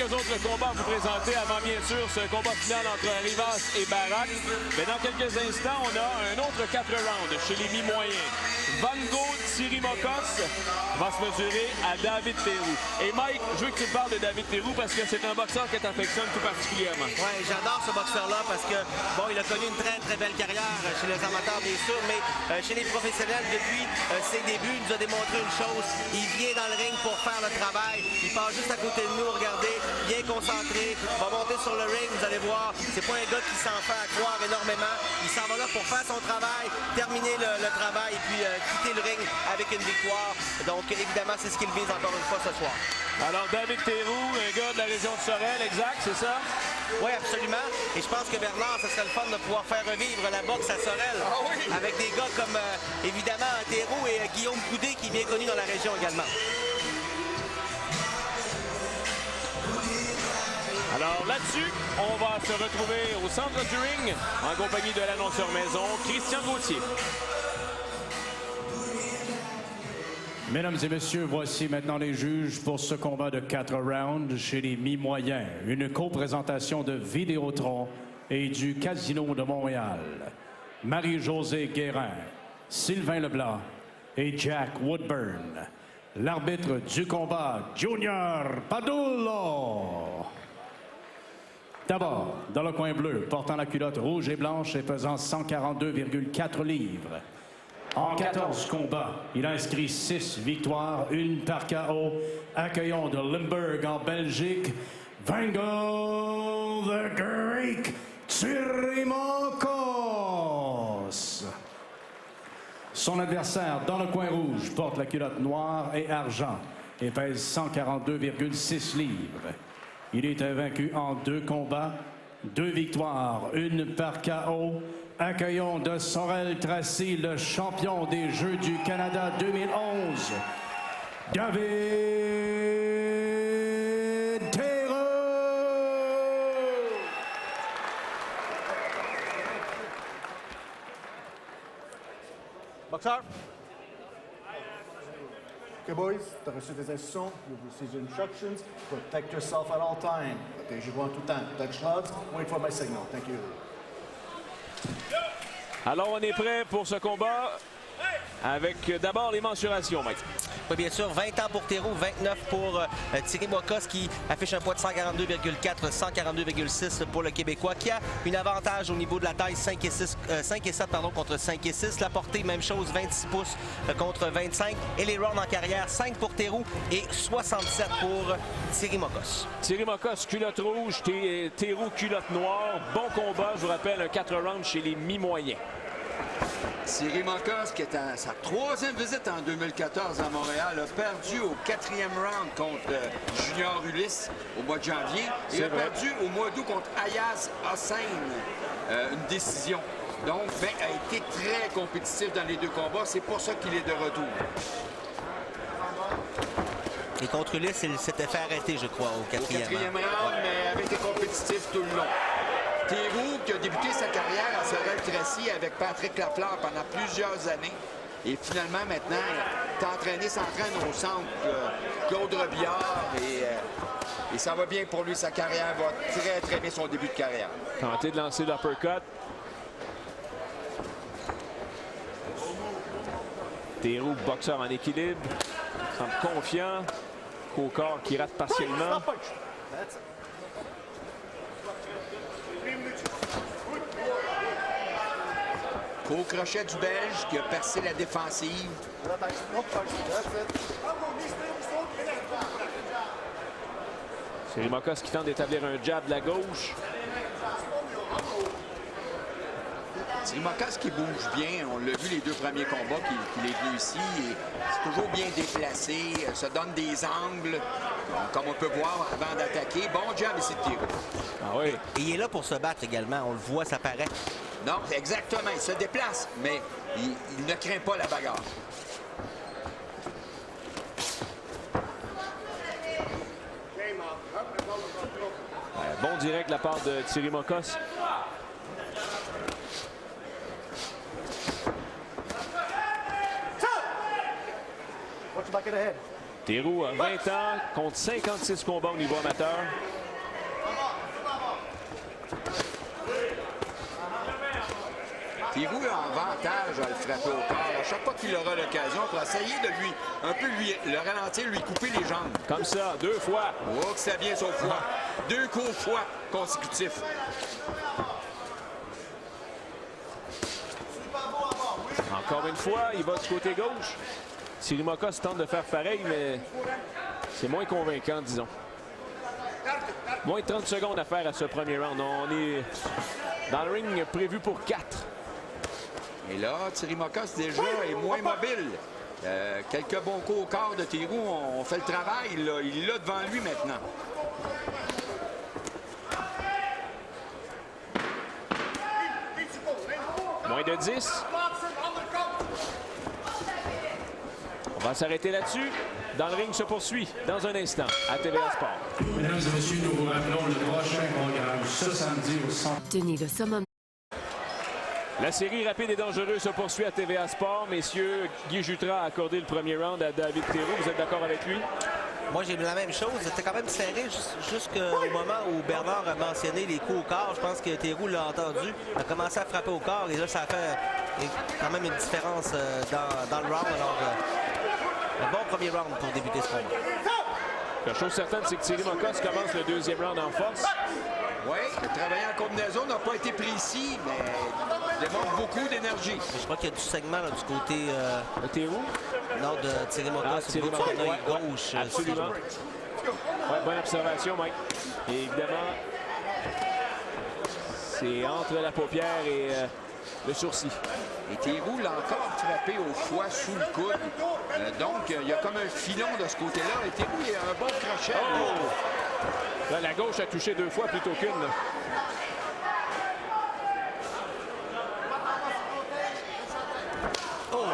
quelques autres combats à vous présenter avant, bien sûr, ce combat final entre Rivas et Barak. Mais dans quelques instants, on a un autre 4 rounds chez les mi-moyens. Van Gogh Tsirimokos va se mesurer à David Théroux. Et Mike, je veux que tu me parles de David Théroux parce que c'est un boxeur que tu affectionnes tout particulièrement. Oui, j'adore ce boxeur-là parce que, bon, il a connu une très, très belle carrière chez les amateurs, bien sûr, mais chez les professionnels, depuis ses débuts, il nous a démontré une chose. Il vient dans le ring pour faire le travail. Il passe juste à côté de nous, regardez, bien concentré, va monter sur le ring, vous allez voir. C'est pas un gars qui s'en fait à croire énormément. Il s'en va là pour faire son travail, terminer le travail et puis quitter le ring avec une victoire. Donc, évidemment, c'est ce qu'il vise encore une fois ce soir. Alors, David Théroux, un gars de la région de Sorel, exact, c'est ça? Oui, absolument. Et je pense que Bernard, ce serait le fun de pouvoir faire revivre la boxe à Sorel. Ah oui. Avec des gars comme, évidemment, Théroux et Guillaume Coudé, qui est bien connu dans la région également. Alors là-dessus, on va se retrouver au centre du ring en compagnie de l'annonceur maison, Christian Gauthier. Mesdames et messieurs, voici maintenant les juges pour ce combat de 4 rounds chez les mi-moyens. Une co-présentation de Vidéotron et du Casino de Montréal. Marie-Josée Guérin, Sylvain Leblanc et Jack Woodburn. L'arbitre du combat, Junior Padullo. D'abord, dans le coin bleu, portant la culotte rouge et blanche et pesant 142,4 livres. En 14 combats, il a inscrit 6 victoires, une par KO. Accueillons de Limburg en Belgique, Vango the Greek Tsirimokos. Son adversaire dans le coin rouge porte la culotte noire et argent et pèse 142,6 livres. Il est invaincu en 2 combats, 2 victoires, une par KO. Accueillons de Sorel-Tracy le champion des Jeux du Canada 2011, David Théroux. Boxeur. Okay, boys, tu as reçu des instructions. You've received instructions. Protect yourself at all time. Protégez-vous en tout temps. Touch gloves. Wait for my signal. Thank you. Alors, on est prêt pour ce combat avec d'abord les mensurations, Mike. Oui, bien sûr, 20 ans pour Théroux, 29 pour Tsirimokos qui affiche un poids de 142,4, 142,6 pour le Québécois qui a une avantage au niveau de la taille 5 et 7 contre 5 et 6. La portée, même chose, 26 pouces contre 25. Et les rounds en carrière, 5 pour Théroux et 67 pour Tsirimokos. Tsirimokos, culotte rouge, Théroux, culotte noire. Bon combat, je vous rappelle, un 4 rounds chez les mi-moyens. Tsirimokos, qui est à sa 3e visite en 2014 à Montréal, a perdu au 4e round contre Junior Ulysse au mois de janvier. Il a perdu au mois d'août contre Ayaz Hossein, une décision. Donc, a été très compétitif dans les 2 combats. C'est pour ça qu'il est de retour. Et contre Ulysse, il s'était fait arrêter, je crois, au 4e round, mais avait été compétitif tout le long. Théroux, qui a débuté sa carrière à Sorel-Tracy avec Patrick Lafleur pendant plusieurs années. Et finalement, maintenant, s'entraîne au centre Claude Robillard. Et ça va bien pour lui. Sa carrière va très, très bien, son début de carrière. Tenter de lancer l'uppercut. Théroux, boxeur en équilibre. Semble confiant. Au corps qui rate partiellement. Au crochet du Belge qui a percé la défensive. Tsirimokos qui tente d'établir un jab de la gauche. Tsirimokos qui bouge bien. On l'a vu les 2 premiers combats qu'il est venu ici. C'est toujours bien déplacé, se donne des angles, comme on peut voir avant d'attaquer. Bon jab ici de Théroux. Ah oui. Et il est là pour se battre également. On le voit, ça paraît. Non, exactement. Il se déplace, mais il ne craint pas la bagarre. Bon direct de la part de Tsirimokos. Watch the back of the head. Théroux a 20 ans, compte 56 combats au niveau amateur. Théroux a un avantage à le frapper au corps. À chaque fois qu'il aura l'occasion pour essayer de lui le ralentir, lui couper les jambes. Comme ça, 2 fois. Oh, que ça vient son foie. 2 coups au foie consécutifs. Encore une fois, il va du côté gauche. Sirimokos tente de faire pareil, mais c'est moins convaincant, disons. Moins de 30 secondes à faire à ce premier round. On est dans le ring prévu pour 4. Et là, Tsirimokos déjà est moins mobile. Quelques bons coups au corps de Théroux. On fait le travail. Là. Il est là devant lui maintenant. Moins de 10. On va s'arrêter là-dessus. Dans le ring se poursuit dans un instant à TVA Sport. Mesdames et messieurs, nous vous rappelons le prochain programme ce samedi au centre. Tenez le summum. La série rapide et dangereuse se poursuit à TVA Sport. Messieurs, Guy Jutras a accordé le premier round à David Théroux. Vous êtes d'accord avec lui? Moi, j'ai vu la même chose. C'était quand même serré jusqu'au moment où Bernard a mentionné les coups au corps. Je pense que Théroux l'a entendu. Il a commencé à frapper au corps et là, ça a fait quand même une différence dans le round. Alors, un bon premier round pour débuter ce combat. La chose certaine, c'est que Tsirimokos commence le deuxième round en force. Oui, le travail en combinaison n'a pas été précis, mais démontre beaucoup d'énergie. Je crois qu'il y a du segment là, du côté Théroux? non, de Tsirimokos au niveau de son œil gauche. Absolument. Ouais, bonne observation, Mike. Et évidemment, c'est entre la paupière et le sourcil. Et Théroux l'a encore frappé au foie sous le coude. Donc, il y a comme un filon de ce côté-là. Et Théroux, il a un bon crochet. Oh! Là, la gauche a touché 2 fois plutôt qu'une. Oh!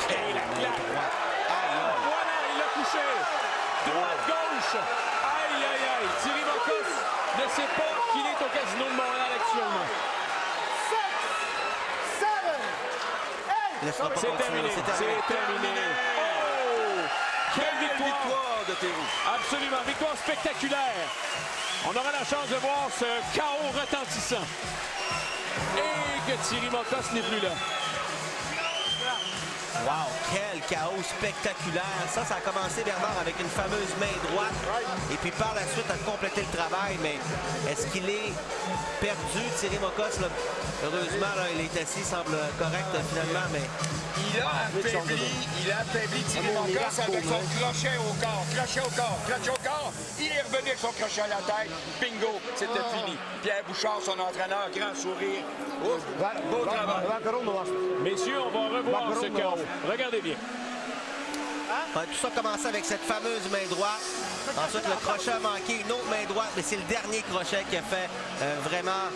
Et la claque! Voilà, il l'a touché! Droite-gauche! Aïe, aïe, aïe! Tsirimokos ne sait pas qu'il est au Casino de Montréal actuellement. C'est terminé. C'est terminé. Oh! Quelle victoire de Théroux! Absolument. Victoire spectaculaire. On aura la chance de voir ce chaos retentissant. Et que Tsirimokos n'est plus là. Wow, quel chaos spectaculaire. Ça a commencé, Bernard, avec une fameuse main droite. Et puis par la suite, à compléter le travail. Mais est-ce qu'il est perdu, Tsirimokos? Heureusement, là, il est assis, semble correct finalement, mais... Il a affaibli Tsirimokos avec son crochet au corps. Crochet au corps, crochet au corps. Il est revenu avec son crochet à la tête. Bingo, c'était fini. Pierre Bouchard, son entraîneur, grand sourire. Ouf, beau travail. Messieurs, on va revoir ce chaos. Regardez bien. Tout ça a commencé avec cette fameuse main droite. Ensuite, le crochet a manqué, une autre main droite, mais c'est le dernier crochet qui a fait vraiment...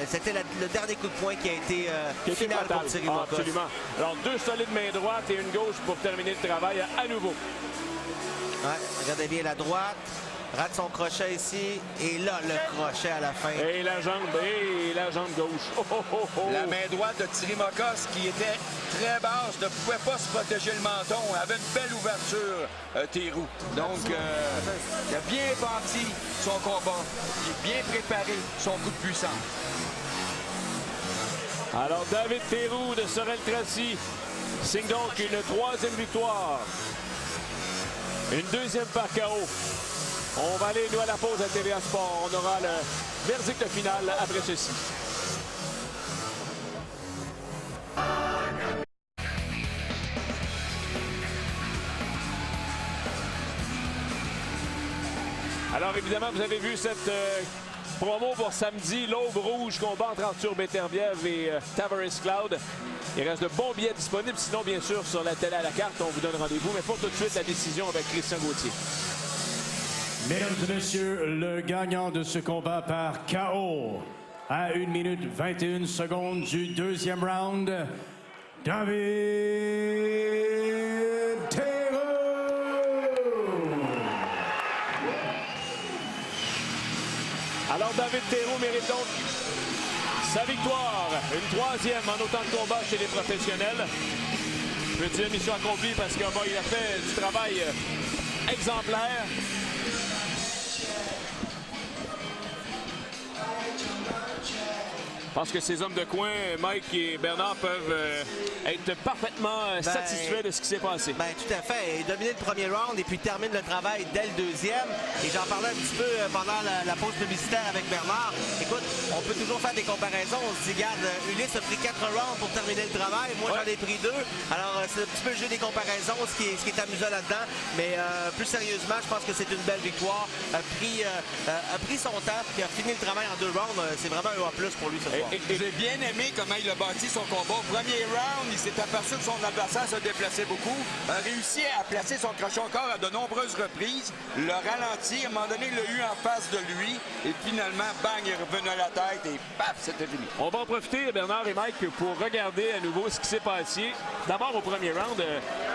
C'était le dernier coup de poing qui a été final pour Tsirimokos. Absolument. Alors, 2 solides mains droites et une gauche pour terminer le travail à nouveau. Ouais, regardez bien la droite. Rate son crochet ici. Et là, le crochet à la fin. Et la jambe gauche. Oh, oh, oh, oh. La main droite de Tsirimokos qui était très basse, ne pouvait pas se protéger le menton. Elle avait une belle ouverture, Théroux. Donc, il a bien bâti son combat. Il a bien préparé son coup de puissance. Alors, David Théroux de Sorel-Tracy signe donc une 3e victoire. Une 2e par KO. On va aller, nous, à la pause à TVA Sport. On aura le verdict final après ceci. Alors, évidemment, vous avez vu cette promo pour samedi. L'Aube rouge combat entre Arthur Beterbiev et Tavares Cloud. Il reste de bons billets disponibles. Sinon, bien sûr, sur la télé à la carte, on vous donne rendez-vous. Mais pour tout de suite, la décision avec Christian Gauthier. Mesdames et messieurs, le gagnant de ce combat par KO à 1 minute 21 secondes du 2e round, David Théroux. Alors, David Théroux mérite donc sa victoire. Une 3e en autant de combats chez les professionnels. Je veux dire mission accomplie parce qu'il a fait du travail exemplaire. Je pense que ces hommes de coin, Mike et Bernard, peuvent être parfaitement satisfaits de ce qui s'est passé. Ben, tout à fait. Et dominer le premier round et puis termine le travail dès le deuxième. Et j'en parlais un petit peu pendant la pause publicitaire avec Bernard. Écoute, on peut toujours faire des comparaisons. On se dit, regarde, Ulysse a pris 4 rounds pour terminer le travail. Moi, j'en ai pris 2. Alors, c'est un petit peu le jeu des comparaisons, ce qui est amusant là-dedans. Mais plus sérieusement, je pense que c'est une belle victoire. A pris son temps et a fini le travail en 2 rounds. C'est vraiment un A+ pour lui ce soir. J'ai bien aimé comment il a bâti son combat. Premier round, il s'est aperçu que son adversaire se déplaçait beaucoup, a réussi à placer son crochet au corps à de nombreuses reprises, le ralenti, à un moment donné, il l'a eu en face de lui, et finalement, bang, il est revenu à la tête, et paf, c'était fini. On va en profiter, Bernard et Mike, pour regarder à nouveau ce qui s'est passé. D'abord, au premier round,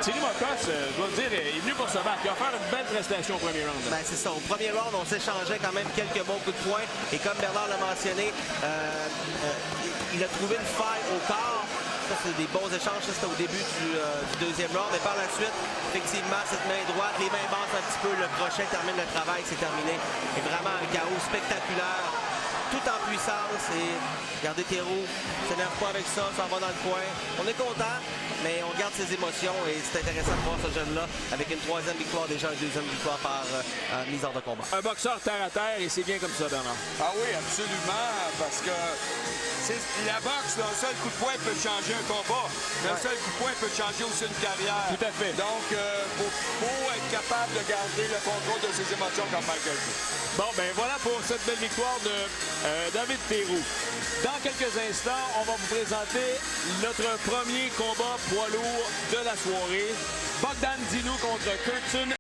Thierry Mokos, je dois dire, est venu pour se battre. Il a fait une belle prestation au premier round. Ben, c'est ça. Au premier round, on s'échangeait quand même quelques bons coups de poing. Et comme Bernard l'a mentionné, il a trouvé une faille au corps. Ça, c'est des bons échanges. Ça, c'était au début du deuxième round. Mais par la suite, effectivement, cette main droite, les mains basses un petit peu, le crochet termine le travail, c'est terminé. Et vraiment un KO spectaculaire, tout en puissance. Et regardez Théroux, s'énerve pas avec ça, s'en va dans le coin. On est content, mais on garde ses émotions. Et c'est intéressant de voir ce jeune-là avec une 3e victoire déjà, une 2e victoire par mise hors de combat. Un boxeur terre à terre, et c'est bien comme ça, Bernard. Ah oui, absolument, parce que la boxe, d'un seul coup de poing peut changer un combat. D'un seul coup de poing peut changer aussi une carrière. Tout à fait. Donc, faut être capable de garder le contrôle de ses émotions comme Michael dit. Bon, ben voilà pour cette belle victoire de David Théroux. Dans quelques instants, on va vous présenter notre premier combat poids lourd de la soirée. Bogdan Dinu contre Curtin